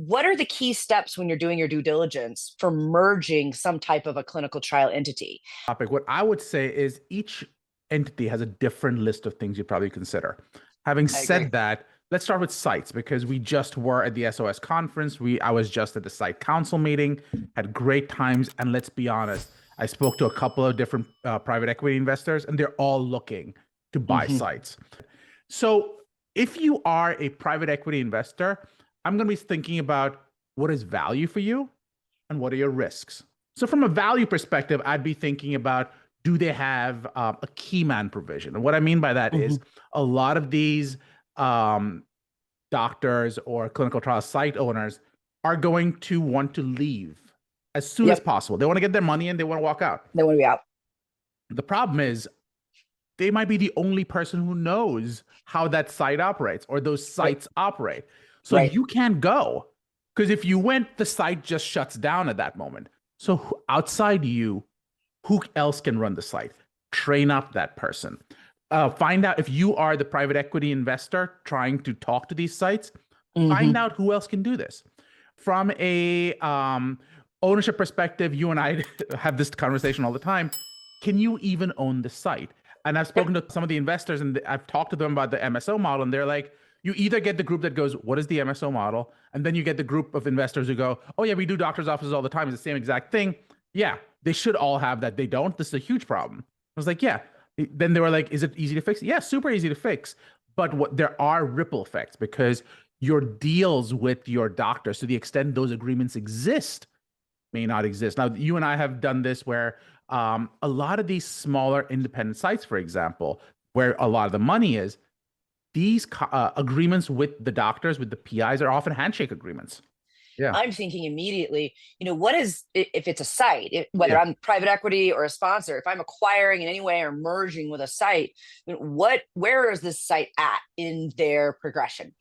what are the key steps when you're doing your due diligence for merging some type of a clinical trial entity? Topic. What I would say is each entity has a different list of things you probably consider. Having I agree. said that, let's start with sites because we just were at the SOS conference. I was just at the site council meeting, had great times, and let's be honest, I spoke to a couple of different private equity investors, and they're all looking to buy Hmm. sites. So if you are a private equity investor, I'm going to be thinking about what is value for you and what are your risks. So from a value perspective, I'd be thinking about, do they have a key man provision? And what I mean by that is Hmm. a lot of these um, doctors or clinical trial site owners are going to want to leave as soon as Yep. possible. They want to get their money and they want to walk out. They want to be out. The problem is they might be the only person who knows how that site operates or those Right. sites operate. So Right. you can't go because if you went, the site just shuts down at that moment. So outside you, who else can run the site? Train up that person. Find out if you are the private equity investor trying to talk to these sites, find Hmm. out who else can do this. From a ownership perspective, you and I have this conversation all the time. Can you even own the site? And I've spoken Yep. to some of the investors and I've talked to them about the MSO model, and they're like, you either get the group that goes, what is the MSO model? And then you get the group of investors who go, oh yeah, we do doctors' offices all the time. It's the same exact thing. Yeah, they should all have that. They don't. This is a huge problem. I was like, yeah. Then they were like, is it easy to fix? Yeah, super easy to fix. But there are ripple effects because your deals with your doctors, to the extent those agreements exist, may not exist. Now, you and I have done this where a lot of these smaller independent sites, for example, where a lot of the money is, these agreements with the doctors, with the PIs, are often handshake agreements. Yeah. I'm thinking immediately, what is, if it's a site, whether Yeah. I'm private equity or a sponsor, if I'm acquiring in any way or merging with a site, where is this site at in their progression?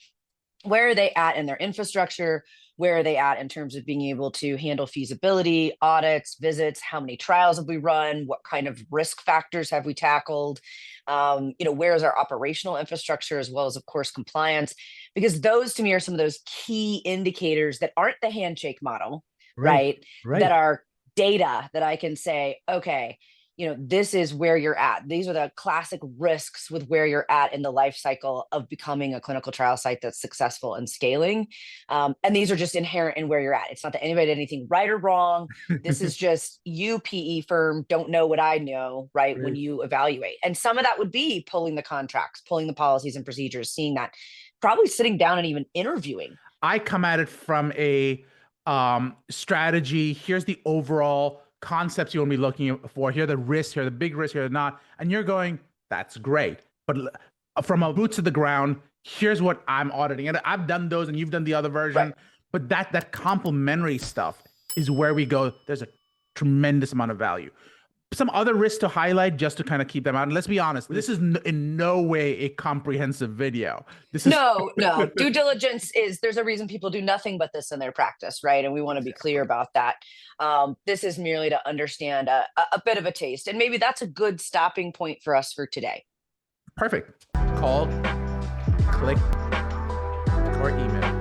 Where are they at in their infrastructure? Where are they at in terms of being able to handle feasibility, audits, visits? How many trials have we run? What kind of risk factors have we tackled? Where is our operational infrastructure as well as, of course, compliance? Because those to me are some of those key indicators that aren't the handshake model, Right. right? That Right. are data that I can say, okay, this is where you're at. These are the classic risks with where you're at in the life cycle of becoming a clinical trial site that's successful and scaling. And these are just inherent in where you're at. It's not that anybody did anything right or wrong. This is just you, PE firm, don't know what I know, right? When Right. you evaluate. And some of that would be pulling the contracts, pulling the policies and procedures, seeing that, probably sitting down and even interviewing. I come at it from a strategy. Here's the overall concepts you want to be looking for. Here are the risks, here are the big risks, here are not. And you're going, that's great. But from a boots to the ground, here's what I'm auditing. And I've done those and you've done the other Right. version. But that complementary stuff is where we go. There's a tremendous amount of value. Some other risks to highlight just to kind of keep them out. And let's be honest, this is in no way a comprehensive video. This is No, no. Due diligence is, there's a reason people do nothing but this in their practice, right? And we want to be clear exactly about that. This is merely to understand a bit of a taste. And maybe that's a good stopping point for us for today. perfect. Call, click, or email.